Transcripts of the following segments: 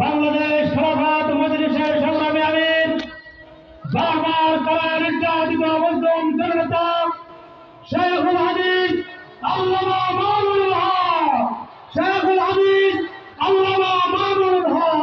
বাংলাদেশ খেলাফত মজলিসের সংগ্রামী আমির, বারবার তারা নির্যাতিত মজলুম জনতা শেখুল হাদিস আল্লামা মামুনুল হক, শেখুল হাদিস আল্লামা মামুনুল হক।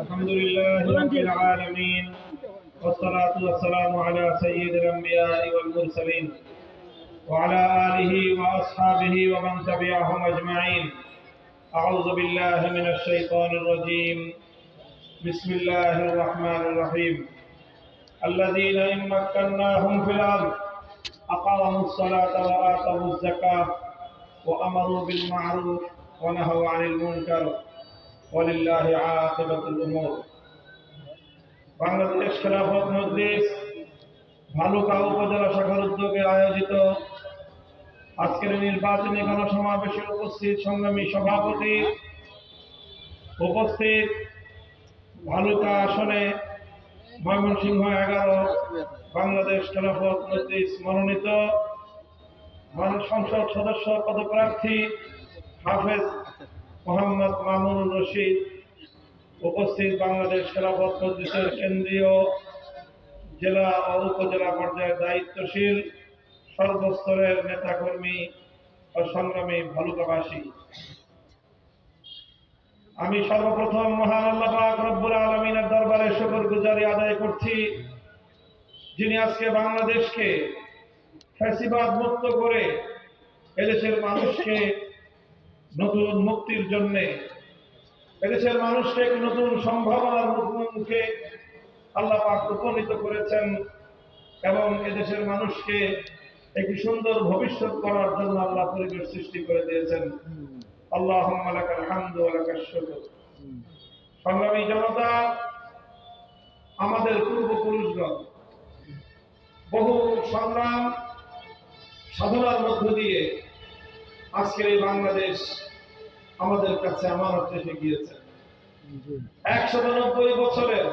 الحمد لله رب العالمين والصلاة والسلام على سيد الأنبياء والمرسلين وعلى آله وأصحابه ومن تبعهم أجمعين. أعوذ بالله من الشيطان الرجيم. بسم الله الرحمن الرحيم. الذين إن مكناهم في الأرض أقاموا الصلاة وآتوا الزكاة وأمروا بالمعروف ونهوا عن المنكر ولله عاقبة الأمور. বাংলাদেশ খেলাফত মজলিস ভালুকা উপজেলা শাখার উদ্যোগে আয়োজিত আজকের নির্বাচনী গণসমাবেশে উপস্থিত সংগ্রামী সভাপতি, উপস্থিত ভালুকা আসনে ময়মনসিংহ 11 বাংলাদেশ খেলাফত মজলিস মনোনীত সংসদ সদস্য পদপ্রার্থী হাফেজ মোহাম্মদ মামুনুর রশিদ, উপস্থিত বাংলাদেশ খেলাফত মজলিসের কেন্দ্রীয়, জেলা ও উপজেলা পর্যায়ের দায়িত্বশীল সর্বস্তরের নেতাকর্মী ও সংগ্রামী ভালুকাবাসী, আমি সর্বপ্রথম মহান আল্লাহ পাক রব্বুল আলামিনের দরবারে শুকরগুজারি আদায় করছি, যিনি আজকে বাংলাদেশকে ফ্যাসিবাদ মুক্ত করে এদেশের মানুষকে নতুন মুক্তির জন্য, এদেশের মানুষকে এক নতুন সম্ভাবনার মুখে আল্লাহ পাক উপনীত করেছেন এবং এদেশের মানুষকে একটি সুন্দর ভবিষ্যৎ করার জন্য আল্লাহ পরিবেশ সৃষ্টি করে দিয়েছেন। আল্লাহুম্মা লাকাল হামদু ওয়া লাকাশ শুকর। সংগ্রামী জনতা, আমাদের পূর্বপুরুষগণ বহু সংগ্রাম সাধনার মধ্য দিয়ে আজকের এই বাংলাদেশ আমাদের কাছে আমানত রেখে গিয়েছে। 190 বছরের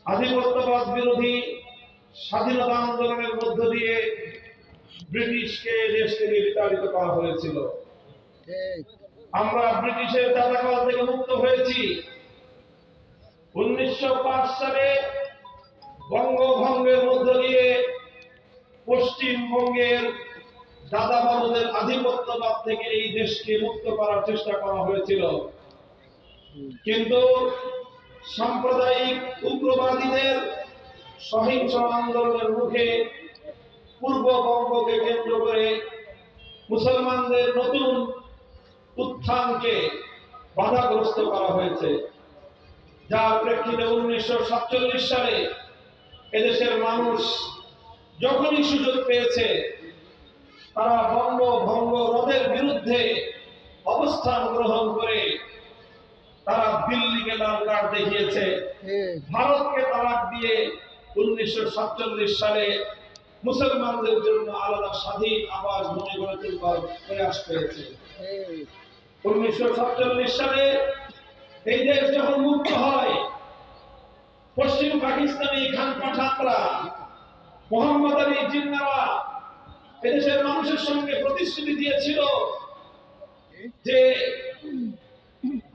আধিপত্যবাদ বিরোধী স্বাধীনতা আন্দোলনের মধ্য দিয়ে ব্রিটিশকে দেশ থেকে বিতাড়িত করা হয়েছিল। আমরা ব্রিটিশের দাদাকল থেকে মুক্ত হয়েছি। 1905 সালে বঙ্গভঙ্গের মধ্য দিয়ে পশ্চিমবঙ্গের দাদাবাবুদের আধিপত্যবাদ থেকে এই দেশকে মুক্ত করার চেষ্টা করা হয়েছিল, কিন্তু সাম্প্রদায়িক উগ্রবাদীদের সহিংস আন্দোলনের মুখে পূর্ববঙ্গকে কেন্দ্র করে মুসলমানদের নতুন উত্থানকে বাধাগ্রস্ত করা হয়েছে, যার প্রেক্ষিতে 1947 সালে এদেশের মানুষ যখনই সুযোগ পেয়েছে তারা বঙ্গভঙ্গ রদের বিরুদ্ধে অবস্থান গ্রহণ করে তারা দিল্লিকে লাল কার্ড দেখিয়েছে, ভারতকে তালাক দিয়ে 1947 সালে মুসলমানদের জন্য আলাদা স্বাধীন আবাস ভূমি গড়ে তোলবার প্রয়াস পেয়েছে। 1947 সালে এই দেশ যখন মুক্ত হয়, পশ্চিম পাকিস্তানি খান পাঠানরা, মোহাম্মদ আলী জিন্নারা এদেশের মানুষের সঙ্গে প্রতিশ্রুতি দিয়েছিল যে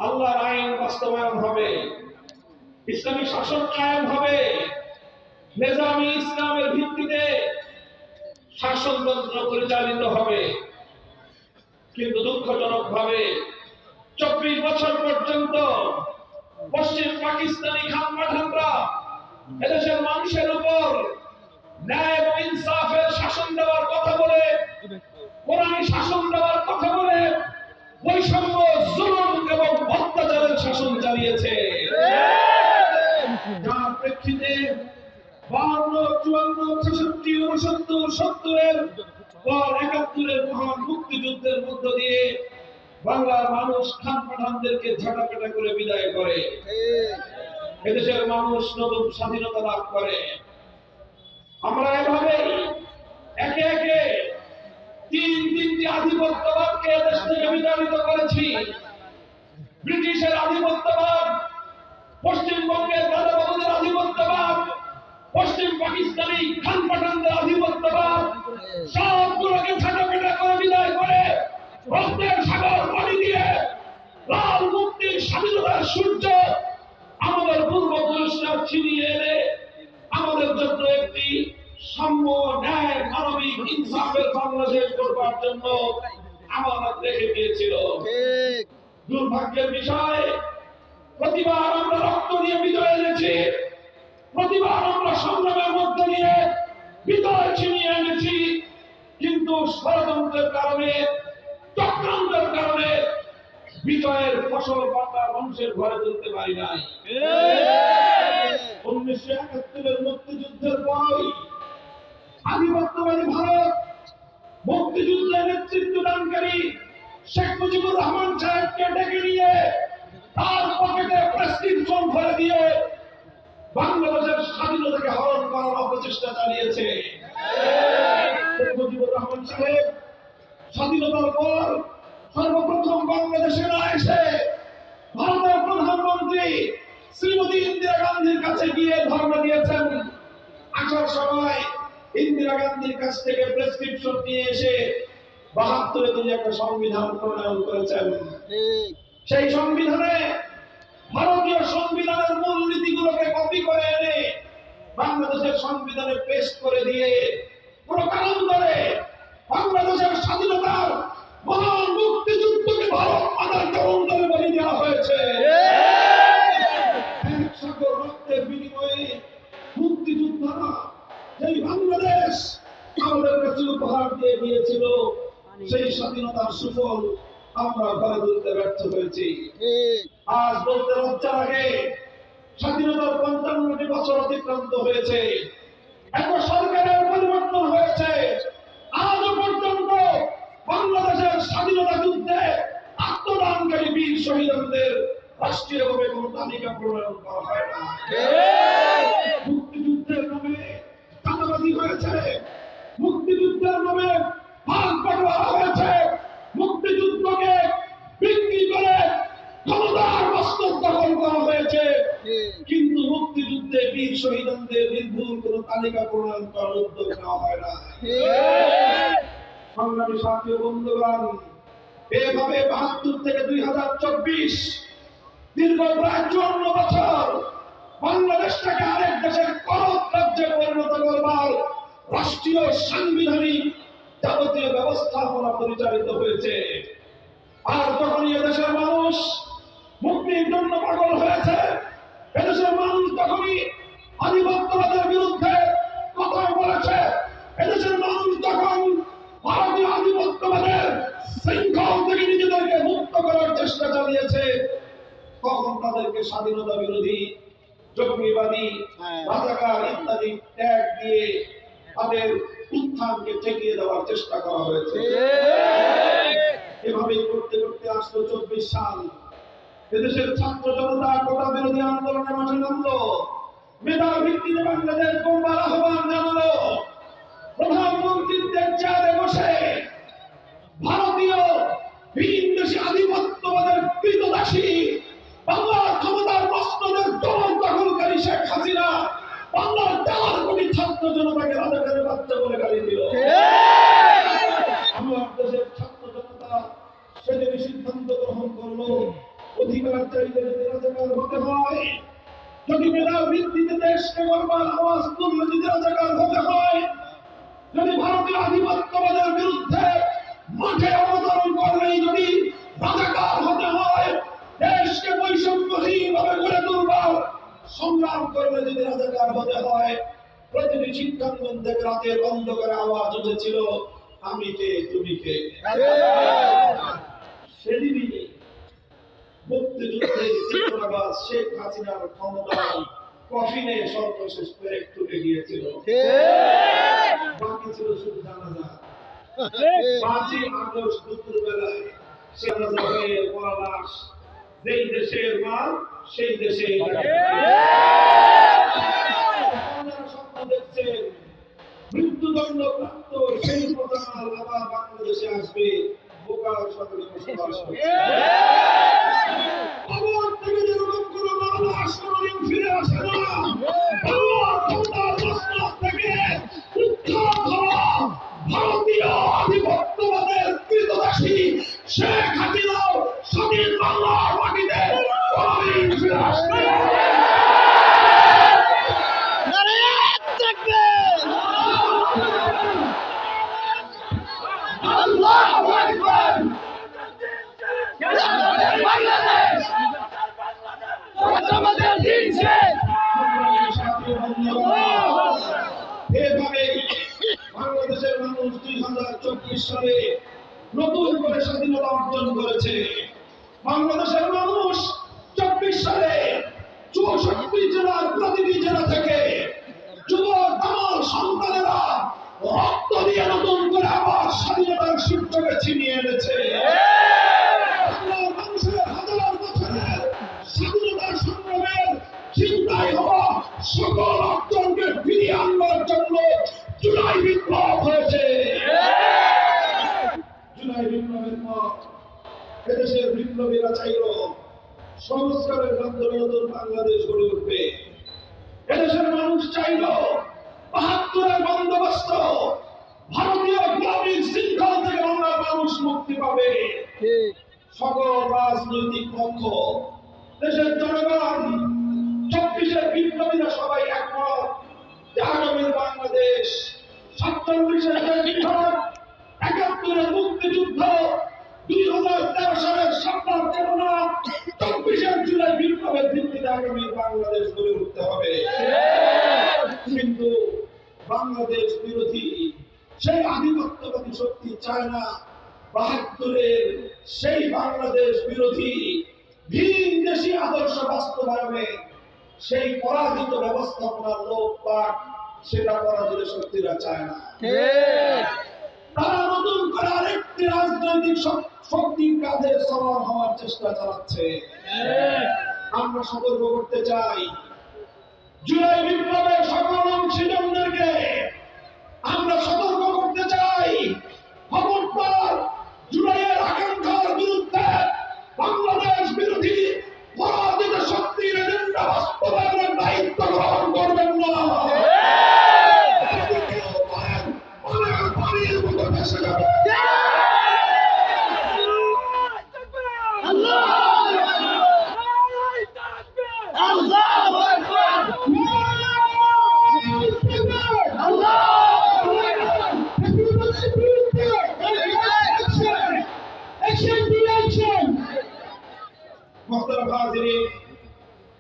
আল্লাহর আইন বাস্তবায়ন হবে, ইসলামী শাসন কায়েম হবে, নিজামী ইসলামের ভিত্তিতে শাসনতন্ত্র পরিচালিত হবে। কিন্তু দুঃখজনকভাবে 24 বছর পর্যন্ত পশ্চিম পাকিস্তানি খান পাঠানরা এদেশের মানুষের উপর ন্যায় এবং ইনসাফের শাসন দেওয়ার কথা বলে, কোরআনী শাসন দেওয়ার কথা বলে বৈষম্য, জুলুম এবং অত্যাচারের শাসন চালিয়েছে, যার প্রেক্ষিতে 52, 54, 66, 69, 70-এর পর 71-এর মহান মুক্তিযুদ্ধের মধ্য দিয়ে বাংলার মানুষ খান পাঠানদেরকে ঝাঁটাপেটা করে বিদায় করে। এদেশের মানুষ নতুন স্বাধীনতা লাভ করে। আমরা এভাবেই একে একে তিনটি আধিপত্যবাদকে এদেশ থেকে বিতাড়িত করেছি। ব্রিটিশের আধিপত্যবাদ, পশ্চিমবঙ্গের দাদাবাবুদের আধিপত্যবাদ, পশ্চিম পাকিস্তানি খান পাঠানদের আধিপত্যবাদ, সবগুলোকে ছাটাপেটা করে বিদায় করে রক্তের সাগর পানি দিয়ে লাল মুক্তির স্বাধীনতার সূর্য আমাদের পূর্বপুরুষরা ছিনিয়ে এনে আমাদের জন্য একটি সাম্য, ন্যায়, মানবিক, ইনসাফের বাংলাদেশ গড়বার জন্য আমানত রেখে দিয়েছিল। দুর্ভাগ্যের বিষয়, প্রতিবার আমরা রক্ত দিয়ে বিজয় এনেছি, প্রতিবার আমরা সংগ্রামের মধ্য দিয়ে বিজয় ছিনিয়ে এনেছি, কিন্তু ষড়যন্ত্রের কারণে, চক্রান্তের কারণে বিজয়ের ফসল আমরা মানুষের ঘরে তুলতে পারি নাই। 1971 মুক্তিযুদ্ধের পরই আধিপত্যবাদী ভারত মুক্তিযুদ্ধের নেতৃত্ব দানকারী শেখ মুজিবুর রহমান সাহেবকে ডেকে নিয়ে তার পকেটে প্রেসক্রিপশন ভরে দিয়ে বাংলাদেশের স্বাধীনতাকে হরণ করার অপচেষ্টা চালিয়েছে। শেখ মুজিবুর রহমান সাহেব স্বাধীনতার পর সর্বপ্রথম বাংলাদেশে না এসে ভারতের প্রধানমন্ত্রী শ্রীমতী ইন্দিরা গান্ধীর কাছে গিয়ে ধর্ণা দিয়েছেন। আসার সময় ইন্দিরা গান্ধীর কাছ থেকে প্রেসক্রিপশন নিয়ে এসে ৭২-এ তিনি একটা সংবিধান প্রণয়ন করেছেন। সেই সংবিধানে ভারতীয় সংবিধানের মূল নীতিগুলোকে কপি করে এনে বাংলাদেশের সংবিধানে পেস্ট করে দিয়ে প্রকারান্তরে বাংলাদেশের স্বাধীনতার মহান মুক্তিযুদ্ধকে ভারত মাতার চরণতলে বলি দেওয়া হয়েছে। এক সাগর রক্তের বিনিময়ে মুক্তিযোদ্ধারা সেই বাংলাদেশ আমাদের কাছে উপহার দিয়ে দিয়েছিল, সেই স্বাধীনতার সুফল আমরা ঘরে তুলতে ব্যর্থ হয়েছি। আজ বলতে লজ্জা লাগে, স্বাধীনতার ৫৫টি বছর অতিক্রান্ত হয়েছে, এত সরকারের পরিবর্তন হয়েছে, আজও পর্যন্ত বাংলাদেশের স্বাধীনতা যুদ্ধে আত্মদানকারী বীর শহীদদের রাষ্ট্রীয়ভাবে কোন তালিকা প্রণয়ন করা হয় না। মুক্তিযুদ্ধের নামে চাঁদাবাজি হয়েছে, মুক্তিযুদ্ধের নামে ভাগ বাটোয়ারা হয়েছে, মুক্তিযুদ্ধকে বিক্রি করে ক্ষমতার মস্তক দখল করা হয়েছে, কিন্তু মুক্তিযুদ্ধে বীর শহীদদের নির্ভুল কোন তালিকা প্রণয়ন করার উদ্যোগ নেওয়া হয় না। সংগ্রামী সাথী ও বন্ধুগণ, এভাবে ৭২ থেকে ২০২৪ দীর্ঘ প্রায় ৫৪ বছর বাংলাদেশটাকে আরেক দেশের করদ রাজ্যে পরিণত করবার রাষ্ট্রীয় সাংবিধানিক যাবতীয় ব্যবস্থাপনা পরিচালিত হয়েছে। আর যখনই এদেশের মানুষ মুক্তির জন্য পাগল হয়েছে, এদেশের মানুষ যখনই আধিপত্যবাদের বিরুদ্ধে কথা বলেছে, এদেশের মানুষ যখন ভারতীয় আধিপত্যবাদের শৃঙ্খল থেকে নিজেদেরকে মুক্ত করার চেষ্টা চালিয়েছে, তখন তাদেরকে স্বাধীনতা বিরোধী, জঙ্গিবাদী, রাজাকার ইত্যাদি ট্যাগ দিয়ে তাদের উত্থানকে ঠেকিয়ে দেওয়ার চেষ্টা করা হয়েছে। এভাবেই করতে করতে আসলো ২৪ সাল। এদেশের ছাত্র জনতা কোটা বিরোধী আন্দোলনে মাঠে নামলো, মেধার ভিত্তিতে বাংলাদেশ গড়বার আহ্বান জানালো, প্রধানমন্ত্রীর চেয়ারে বসে ভারতীয় ভিনদেশী আধিপত্যবাদের কৃতদাসী বাংলার ক্ষমতার মস্তদের দখল দখলকারী শেখ হাসিনা বাংলার ৪ কোটি ছাত্র জনতাকে রাজাকারের বাচ্চা বলে গালি দিল। আমার দেশের ছাত্র জনতা সেদিন সিদ্ধান্ত গ্রহণ করলো, অধিকার চাইলে যদি রাজাকার হতে হয়, যদি মেধার ভিত্তিতে দেশকে গড়বার আওয়াজ তুললে যদি রাজাকার হতে হয়, যদি ভারতীয় আধিপত্যবাদের বিরুদ্ধে মাঠে অবতরণ করলেই যদি রাজাকার হতে হয়, দেশকে বৈষম্যহীনভাবে গড়ে তুলবার সংগ্রাম করলে যদি রাজাকার হতে হয়, প্রতিটি শিক্ষাঙ্গন থেকে রাতের অন্ধকারে আওয়াজ উঠেছিল, আমি কে তুমি কে। সেদিনই মুক্তিযুদ্ধের চিত্রাবাস শেখ হাসিনার ক্ষমতার কফিনে সর্বশেষ পেরেক টুটে গিয়েছিল, বাকি ছিল শুধু জানাজা। ৫ই আগস্ট দুপুর বেলায় জানাজা হয়ে পড়া লাশ যেই দেশের মাল সেই দেশে স্বপ্ন দেখছেন মৃত্যুদণ্ড প্রাপ্ত সেই প্রধান আবার বাংলাদেশে আসবে, বোকার সকলে বসবাস করছে। আবার থেকে যেরকম কোনো বাংলাদেশ কোনোদিন ফিরে আসে না। আল্লাহর ক্ষমতার মসনদ থেকে উত্থান হওয়া ভারতীয় আধিপত্যবাদের কৃতদাসী শেখ হাসিনাও স্বাধীন বাংলার মাটিতে কোনোদিন ফিরে আসবে না। এভাবে বাংলাদেশের মানুষ 2024 সালে নতুন করে স্বাধীনতা অর্জন করেছে। বাংলাদেশের মানুষ 24 সালে 64 জেলার প্রতিটি জেলা থেকে যুবক দামাল সন্তানেরা রক্ত দিয়ে নতুন করে আবার স্বাধীনতার সূর্যকে ছিনিয়ে এনেছে। মানুষের হাজার বছরের স্বাধীনতার সংগ্রামের চিন্তায় হওয়া সকল অর্জনকে ফিরিয়ে আনবার জন্য জুলাই বিপ্লব হয়েছে। জুলাই বিপ্লবের পর এদেশের বিপ্লবীরা চাইল সংস্কারের মাধ্যমে নতুন বাংলাদেশ গড়ে উঠবে। এদেশের মানুষ চাইল ৭২-এর বন্দোবস্ত ভারতীয় গোলামী শৃঙ্খল থেকে বাংলার মানুষ মুক্তি পাবে। সকল রাজনৈতিক পক্ষ, দেশের জনগণ, ২৪-এর বিপ্লবীরা সবাই একমত যে আগামীর বাংলাদেশ ৪৭-এর বিপ্লব, ৭১-এর মুক্তিযুদ্ধ, ২০১৩ সালের স্বপ্নের চেতনা, ২৪-এর জুলাই বিপ্লবের ভিত্তিতে আগামীর বাংলাদেশ গড়ে উঠতে হবে। কিন্তু বাংলাদেশ বিরোধী সেই আধিপত্যবাদী শক্তি চায় না ৭২-এর সেই বাংলাদেশ বিরোধী ভিন দেশি আদর্শ বাস্তবায়নে সেই পরাজিত ব্যবস্থাপনার লোকপাট সেটা পরাজিত শক্তিরা চায় না। তারা নতুন করে আরেকটি রাজনৈতিক শক্তির কাঁধে সওয়ার হওয়ার চেষ্টা চালাচ্ছে। আমরা সতর্ক করতে চাই, জুলাই বিপ্লবের সকল অংশীদারদেরকে আমরা সতর্ক করতে চাই, খবরদার জুলাইয়ের আকাঙ্ক্ষার বিরুদ্ধে বাংলাদেশ বিরোধী পরাজিত শক্তির এজেন্ডা বাস্তবায়নের দায়িত্ব গ্রহণ করবেন না। পানির মতো ভেসে যাবে।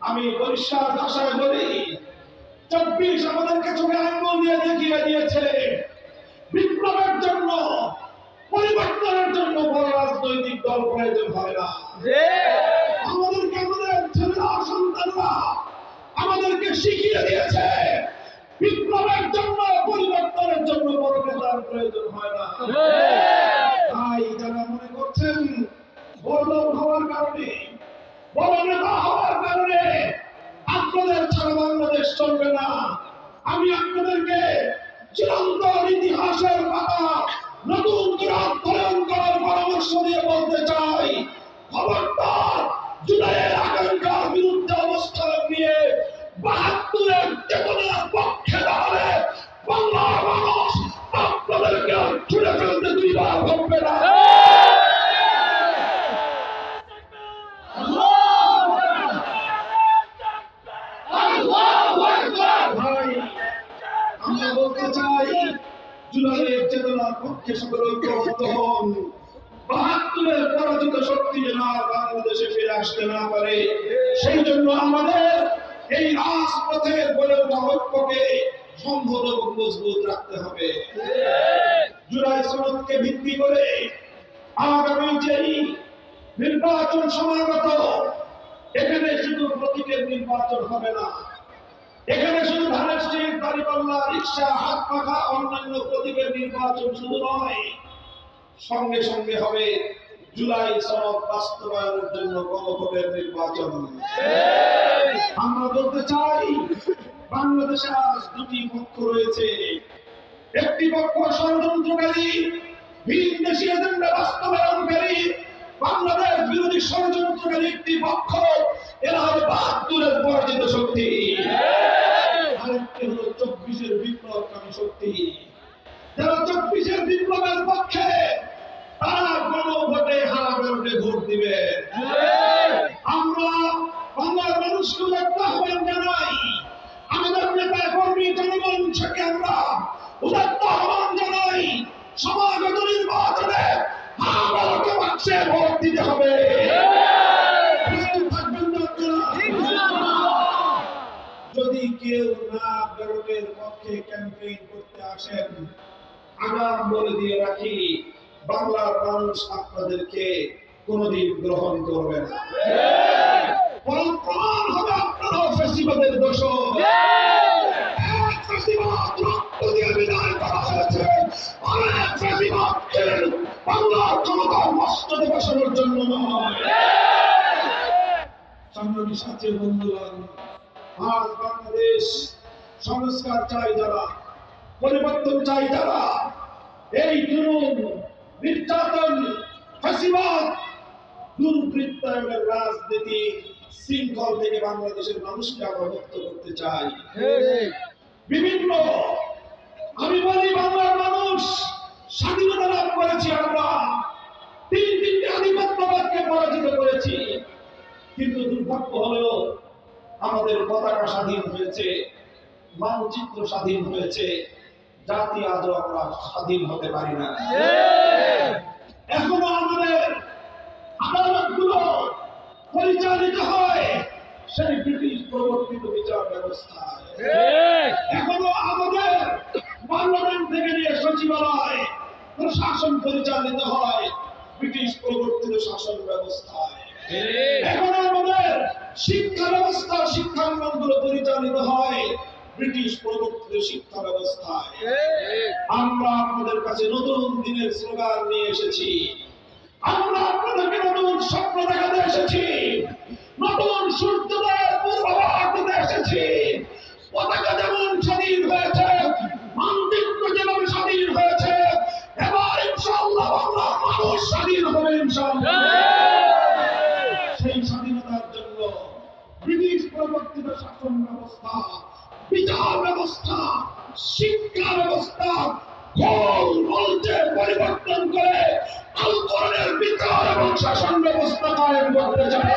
আমি পরিষ্কার ভাষায় বলি, ২৪ আমাদেরকে চোখে আঙ্গুল দিয়ে দেখিয়ে দিয়েছে বিপ্লবের জন্য, পরিবর্তনের জন্য বড় রাজনৈতিক দল প্রয়োজন হয় না। আমাদেরকে আমাদের ছেলেরা সন্তানরা আমাদেরকে শিখিয়ে দিয়েছে বিপ্লবের জন্য, পরিবর্তনের জন্য বড় নেতার প্রয়োজন হয় না। তাই যারা মনে করছেন বড় হওয়ার কারণে, বড় নেতা হওয়ার কারণে আপনাদের ছাড়া বাংলাদেশ চলবে না, আমি আপনাদেরকে চিরন্তন ইতিহাসের পাতা নতুন করে অধ্যয়ন করার পরামর্শ দিয়ে বলতে চাই, খবরদার জুলাইয়ের আকাঙ্ক্ষার বিরুদ্ধে অবস্থান নিয়ে ৭২-এর চেতনার পক্ষে দাঁড়ালে বাংলার মানুষ আপনাদেরকে ছুড়ে ফেলতে দুইবার ভাববে না। আমরা বলতে চাই, জুলাইয়ের চেতনার পক্ষে সকল ঐক্যবদ্ধ হন। ৭২-এর পরাজিত শক্তি যেন আর বাংলাদেশে ফিরে আসতে না পারে, সেই জন্য আমাদের এই রাজপথের গড়ে ওঠা ঐক্যকে সংহত এবং মজবুত রাখতে হবে। জুলাই সনদকে ভিত্তি করে আগামী যেই নির্বাচন সমাগত, এখানে শুধু প্রতীকের নির্বাচন হবে না, এখানে শুধু ধানের শীষ, দাঁড়িপাল্লা, রিক্সা, হাত পাখা, অন্যান্য প্রতীকের নির্বাচন শুধু নয়, সঙ্গে সঙ্গে হবে জুলাই সনদ বাস্তবায়নের জন্য গণভোটের নির্বাচন। আমরা বলতে চাই, বাংলাদেশে আজ দুটি পক্ষ রয়েছে। একটি পক্ষ ষড়যন্ত্রকারী, ভিনদেশী এজেন্ডা বাস্তবায়নকারী, বাংলাদেশ বিরোধী ষড়যন্ত্রকারী একটি পক্ষ, এরা হলো ৭২-এর পরাজিত শক্তি। আরেকটি হলো ২৪-এর বিপ্লবকামী শক্তি, যারা ২৪-এর বিপ্লবের পক্ষে, তারা গণভোটে হারা ভোটে ভোট দিবে। আমরা বাংলার মানুষকে একটা আহ্বান জানাই, আমাদের নেতা কর্মী জনগণ থেকে আমরা উদাত্ত আহ্বান জানাই, সমাগত নির্বাচনে আমাকে বাক্সে ভোট দিতে হবে। যদি কেউ না ব্যালটের পক্ষে ক্যাম্পেইন করতে আসেন, আগাম বলে দিয়ে রাখি, বাংলার মানুষ আপনাদেরকে কোনদিন গ্রহণ করবে না। বরং প্রমাণ হবে আপনারা ফ্যাসিবাদের দোষর। ফ্যাসিবাদ রক্ত দিয়ে বিদায় করা হয়েছে, অনেক ফ্যাসিবাদকে বাংলার ক্ষমতার মস্তকে বসানোর জন্য নয়। সংগ্রামী সাথী বন্ধুগণ, আজ বাংলাদেশ সংস্কার চাই যারা, পরিবর্তন চাই যারা, এই জুলুম, নির্যাতন, ফ্যাসিবাদ, দুর্বৃত্তায়নের রাজনীতি শৃঙ্খল থেকে বাংলাদেশের মানুষকে আমরা মুক্ত করতে চাই। বিভিন্ন, আমি বলি, বাংলার মানুষ স্বাধীনতা লাভ করেছি, আমরা তিনটি আধিপত্যবাদকে পরাজিত করেছি। কিন্তু দুর্ভাগ্য হলেও আমাদের পতাকা স্বাধীন হয়েছে, মানচিত্র স্বাধীন হয়েছে, জাতি আজও আমরা স্বাধীন হতে পারি না। এখনো আমাদের আদালতগুলো পরিচালিত হয় সেই ব্রিটিশ প্রবর্তিত বিচার ব্যবস্থায়। এখনো আমাদের পার্লামেন্ট থেকে নিয়ে সচিবালয়, প্রশাসন পরিচালিত হয় ব্রিটিশ প্রবর্তিত শাসন ব্যবস্থায়। এখন আমাদের শিক্ষা ব্যবস্থা, শিক্ষাঙ্গনগুলো পরিচালিত হয় ব্রিটিশ প্রবর্তিত শিক্ষা ব্যবস্থায়। আমরা আপনাদের কাছে নতুন দিনের স্লোগান নিয়ে এসেছি, আমরা আপনাদেরকে নতুন স্বপ্ন দেখাতে এসেছি, নতুন সূর্যোদয়ের পূর্বাভাস দিতে এসেছি। পতাকা যেমন স্বাধীন হয়েছে, মানচিত্র যেভাবে স্বাধীন হয়েছে, এবার ইনশাআল্লাহ বাংলার মানুষ স্বাধীন হবে ইনশাআল্লাহ। সেই স্বাধীনতার জন্য ব্রিটিশ প্রবর্তিত শাসন ব্যবস্থা, বিচার ব্যবস্থা, শিক্ষা ব্যবস্থা বলতে পরিবর্তন করে আল কোরআনের বিচার এবং শাসন ব্যবস্থা কায়েম করতে চায়।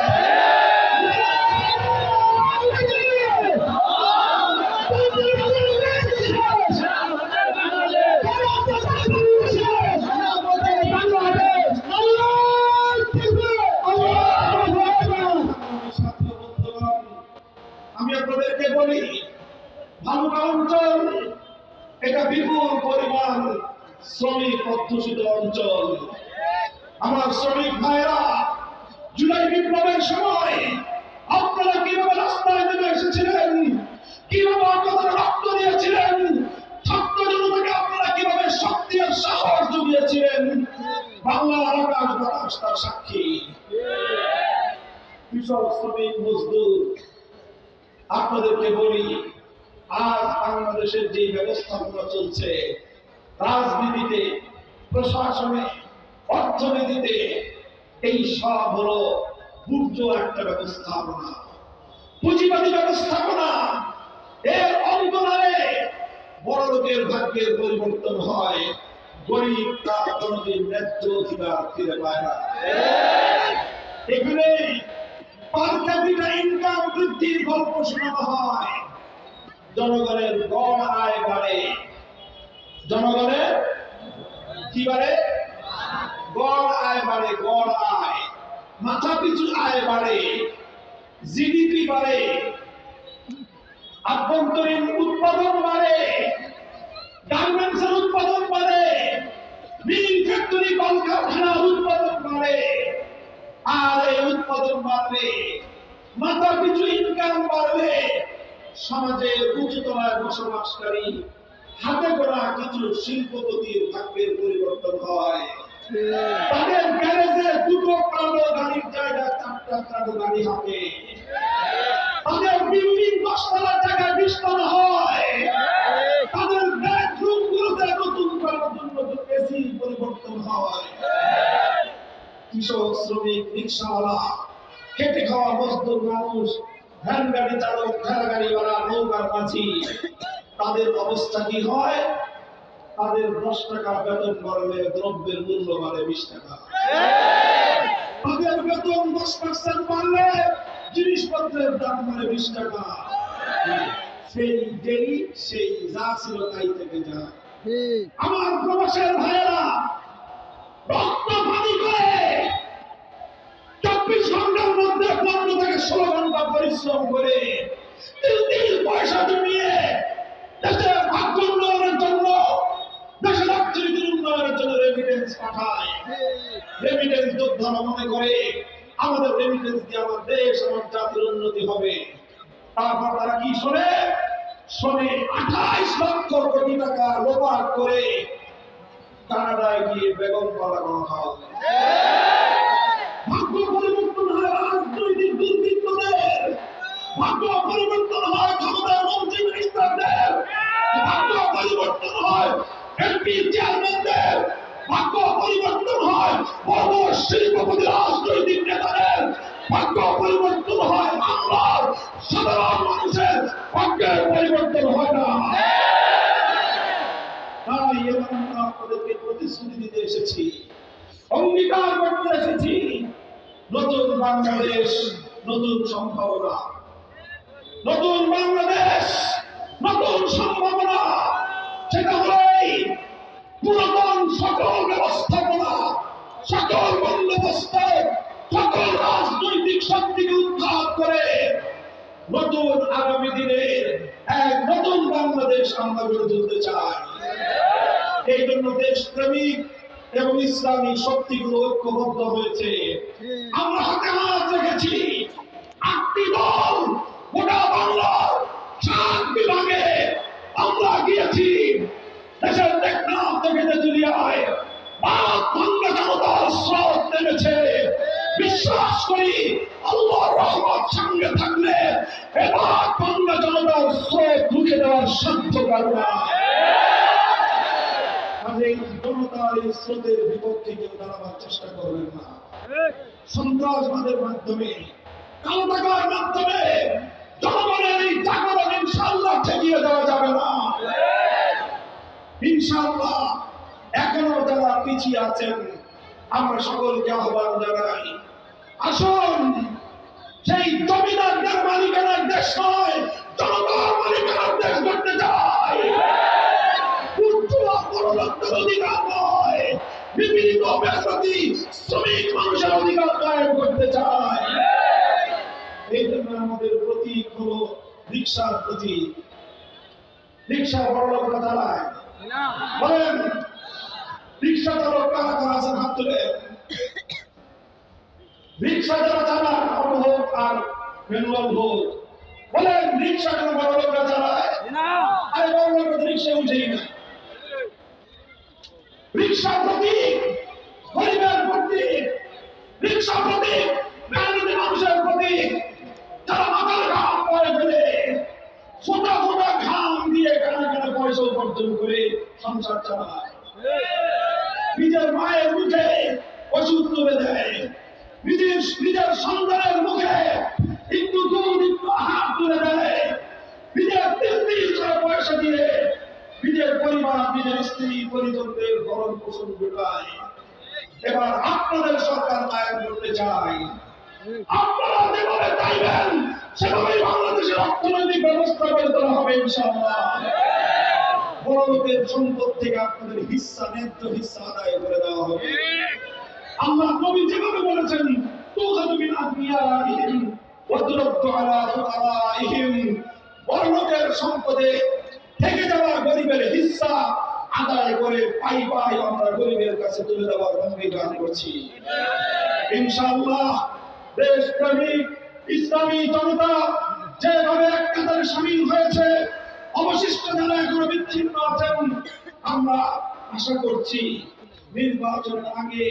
আমি আপনাদেরকে বলি, ভালুকা অঞ্চল এটা বিপুল পরিমাণ শ্রমিক অধ্যুষিত অঞ্চল। আমার শ্রমিক ভাইরা, জুলাই বিপ্লবের সময় আপনারা কিভাবে রাস্তায় নেমে এসেছিলেন, কিভাবে আপনারা রক্ত দিয়েছিলেন, ছাত্র জনতাকে আপনারা কিভাবে শক্তি আর সাহস জুগিয়েছিলেন, বাংলার আকাশ বাতাস তার সাক্ষী। কৃষক, শ্রমিক, মজদুর, আপনাদেরকে বলি, আজ বাংলাদেশের যে ব্যবস্থাপনা চলছে, রাজনীতিতে, প্রশাসনে, অর্থনীতিতে, এই সব হলো ভুর্জ একটা ব্যবস্থাপনা, পুঁজিবাদী ব্যবস্থাপনা। এর অন্তরালে বড় লোকের ভাগ্যের পরিবর্তন হয়, গরিব তার কোনদিন ন্যায্য অধিকার ফিরে পায় না। এখানে পার ক্যাপিটা ইনকাম বৃদ্ধির গল্প শোনানো হয়, জনগণের গড় আয় বাড়ে। জনগণের কি বাড়ে? গড় আয় বাড়ে। গড় আয়, মাথা পিছু আয় বাড়ে, জিডিপি বাড়ে, আভ্যন্তরীণ উৎপাদন বাড়ে, গার্মেন্টসের উৎপাদন বাড়ে, মিল ফ্যাক্টরি কলকারখানার উৎপাদন বাড়ে। আর এই উৎপাদন বাড়লে, মাথা পিছু ইনকাম বাড়লে, সমাজে উচ্চতলায় বসবাসকারী হাতে গোনা কিছু শিল্পপতির ভাগ্যের পরিবর্তন হয়। তাদের গ্যারেজে দুটো প্রাণো গাড়ির জায়গায় চারটা প্রাণো গাড়ি হবে। তাদের বিল্ডিং 10 তলার জায়গায় 20 তলা হয়। তাদের বেডরুম গুলোতে নতুন এসি পরিবর্তন হয়। কৃষক, শ্রমিক, রিক্সাওয়ালা, খেটে খাওয়া মজদুর মানুষ, ভ্যান গাড়ি চালক, ঠেলা গাড়িওয়ালা, নৌকার মাঝি, তাদের অবস্থা কি হয়? তাদের 10 টাকা বেতন বাড়লে দ্রব্যের মূল্য বাড়ে 20 টাকা। তাদের বেতন 10% বাড়লে জিনিসপত্রের দাম বাড়ে 20 টাকা। সেই যেই সেই যা ছিল তাই থেকে যায়। আমার প্রবাসের ভাইয়েরা রক্ত পানি করে 24 ঘন্টার মধ্যে 15 থেকে 16 ঘন্টা পরিশ্রম করে 3 পয়সা জমিয়ে দেশের ভাগ্য উন্নয়নের জন্য, দেশের অর্থনীতির উন্নয়নের জন্য রেমিটেন্স পাঠায়। রেমিটেন্স যোদ্ধারা মনে করে আমাদের রেমিটেন্স দিয়ে আমার দেশ, আমার জাতির উন্নতি হবে। তারপর তারা কি শোনে? 28 লক্ষ কোটি টাকা লোপাট করে কানাডায় গিয়ে বেগম পাড়া করা হয়। ভাগ্য পরিবর্তন হয় রাজনৈতিক দুর্বৃত্তদের, ভাগ্য পরিবর্তন হয় ক্ষমতার মন্ত্রী মিনিস্টারদের, ভাগ্য পরিবর্তন হয় এমপি চেয়ারম্যানদের, ভাগ্য পরিবর্তন হয় বড় শিল্পপতি রাজনৈতিক নেতাদের, ভাগ্য পরিবর্তন হয় বাংলার সাধারণ মানুষের, ভাগ্যের পরিবর্তন হয় না। তাই এবার আমরা আপনাদেরকে প্রতিশ্রুতি দিতে এসেছি, অঙ্গীকার করতে এসেছি, নতুন বাংলাদেশ, নতুন সম্ভাবনা, নতুন বাংলাদেশ, নতুন সম্ভাবনা। সেটা হলেই পুরাতন সকল ব্যবস্থাপনা, সকল বন্দোবস্ত, সকল রাজনৈতিক শক্তিকে উৎখাত করে নতুন আগামী দিনের এক নতুন বাংলাদেশ আমরা গড়ে তুলতে চাই। এই জন্য দেশপ্রেমিক এবং ইসলামী শক্তিগুলো ঐক্যবদ্ধ হয়েছে। আমরা হাতে হাত রেখেছি। 8টি দল গোটা বাংলার 7 বিভাগে আমরা গিয়েছি। দেশের টেকনাফ থেকে তেঁতুলিয়ায় বাদ ভাঙ্গা জনতার স্রোত নেমেছে। বিশ্বাস করি আল্লাহর রহমত সঙ্গে থাকলে এবার ভাঙ্গা জনতার স্রোত রুখে দেওয়ার সাধ্য কারণে এই জনতার এই স্রোতের বিপক্ষে কেউ দাঁড়াবার চেষ্টা করবেন না। সন্ত্রাসবাদের মাধ্যমে, কালো টাকার মাধ্যমে জনগণের এই জাগরণ ইনশাআল্লাহ ঠেকিয়ে দেওয়া যাবে না। ইনশাআল্লাহ এখনো যারা পিছিয়ে আছেন আমরা সকলকে আহ্বান জানাই, আসুন সেই জমিদারদের মালিকানার দেশ নয়, জনতার মালিকানার দেশ করতে চাই। অধিকার নয়, বিভিন্ন ব্যক্তি শ্রমিক মানুষের অধিকার কায়েম করতে চায়। এই জন্য আমাদের প্রতীক হলো রিক্সার প্রতীক। রিক্সা বড় লোকরা চালায়, বলেন রিক্সা চালক কারা কারা আছেন হাত তুলে। রিক্সা যারা চালান অটো হোক আর ম্যানুয়াল হোক, বলেন রিক্সা কেন বড় লোকরা চালায়? আরে বড় লোকরা রিক্সা উঠেই না। রিক্সা প্রতীক গরিবের প্রতীক, রিক্সা প্রতীক মেহনতি মানুষের প্রতীক, যারা মাথার ঘাম পরে ফেলে ফোটা ফোটা ঘাম দিয়ে কানা কানা পয়সা উপার্জন করে সংসার চালায়। নিজের মায়ের মুখে ওষুধ তুলে দেয়, নিজের সন্তানের মুখে একটু দুধ একটু আহার তুলে দেয়, নিজের 3 দিন করে পয়সা দিয়ে নিজের পরিবার, নিজের স্ত্রী পরিজনদের ভরণ পোষণ জোগায়। এবার আপনাদের সরকার কায়েম করতে চাই। আপনারা যেভাবে চাইবেন সেভাবেই বাংলাদেশের অর্থনৈতিক ব্যবস্থা গড়ে তোলা হবে ইনশাআল্লাহ। বড় লোকের সম্পদ থেকে আপনাদের হিস্সা, ন্যায্য হিস্সা আদায় করে দেওয়া হবে। আল্লাহ নবী যেভাবে বলেছেন, তুখাযু মিন আগনিয়াইহিম ওয়া তুরাদ্দু আলা ফুকারাইহিম, বড় লোকের সম্পদে থেকে যাওয়া গরিবের হিস্সা আদায় করে পাই পাই আমরা গরিবের কাছে তুলে দেওয়ার অঙ্গীকার করছি ইনশাআল্লাহ। দেশপ্রেমিক ইসলামী জনতা যেভাবে এক কাতারে সামিল হয়েছে, অবশিষ্ট যারা এখনো বিচ্ছিন্ন আছেন, আমরা আশা করছি নির্বাচনের আগে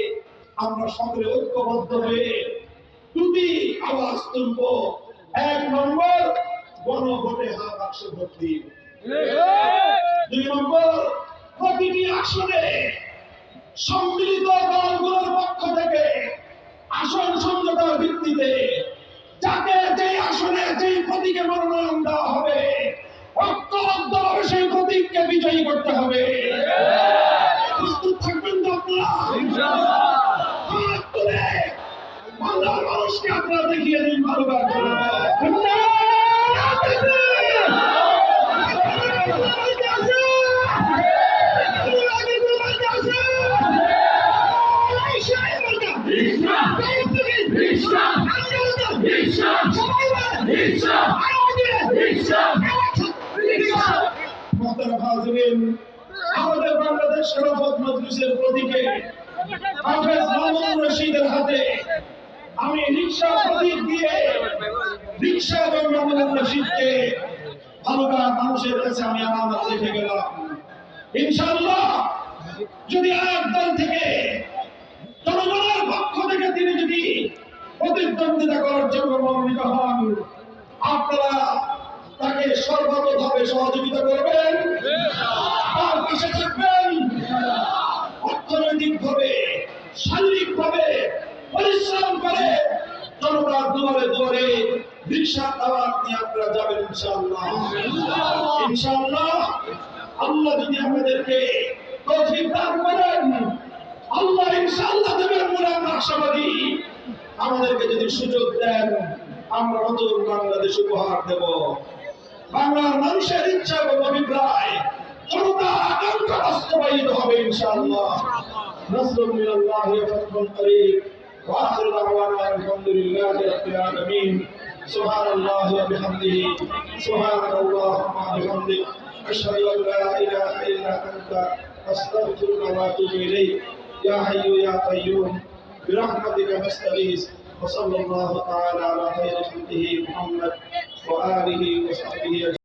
আমরা সকলে ঐক্যবদ্ধ হয়ে দুটি আওয়াজ তুলব। 1 নম্বর, গণভোটে হ্যাঁ বাক্সে ভোট দিন। 2 নম্বর, প্রতিটি আসনে সম্মিলিত দলগুলোর পক্ষ থেকে আসন সমঝোতার ভিত্তিতে যাকে যে আসনে যে প্রতীকে মনোনয়ন দেওয়া হবে ঐক্যবদ্ধভাবে সেই প্রতীককে বিজয়ী করতে হবে। প্রস্তুত থাকবেন তো আপনারা? হাত তুলে বাংলার মানুষকে আপনারা দেখিয়ে দিন ভালোবাসা। আমাদের বাংলাদেশ খেলাফত মজলিসের প্রতীকে হাফেজ মামুনুর রশিদের হাতে আমি রিকশা প্রতীক দিয়ে রিকশা এবং মামুনুর রশিদকে ভালোবাসার মানুষের কাছে আমি আমানত রেখে গেলাম। ইনশাআল্লাহ যদি আরেক দল থেকে জনগণের পক্ষ থেকে তিনি যদি প্রতিদ্বন্দ্বিতা করার জন্য মনোনীত হন, আপনারা তাকে সর্বতভাবে সহযোগিতা করবেন, তার পাশে থাকবেন, অর্থনৈতিকভাবে শারীরিকভাবে পরিশ্রম করে জনতার দুয়ারে দুয়ারে রিকশা দাওয়াত নিয়ে আপনারা যাবেন ইনশাআল্লাহ। ইনশাআল্লাহ আল্লাহ যদি আমাদেরকে তৌফিক দান করেন, আল্লাহ ইনশাআল্লাহ দেবেন বলে আমরা আশাবাদী। আমাদেরকে যদি সুযোগ দেন, আমরা নতুন বাংলাদেশ উপহার দেব। বাংলার মানুষের ইচ্ছা এবং অভিপ্রায় জনতার আকাঙ্ক্ষা বাস্তবায়িত হবে ইনশাআল্লাহ। নাসরুম মিনাল্লাহি ওয়া ফাতহুন করিব ওয়া আখিরু দাওয়ানা আলহামদুলিল্লাহি রাব্বিল আলামিন। সুবহানাল্লাহি ওয়া বিহামদিহি সুবহানাল্লাহি ওয়া বিহামদিহি আশহাদু আন লা ইলাহা ইল্লা আনতা আস্তাগফিরুকা ওয়া আতুবু ইলাইক। ইয়া হাইয়্যু ইয়া কাইয়্যুম বিরহমাতিকা নাস্তাগীথ। وصلى الله تعالى على خير خلقه محمد وآله وصحبه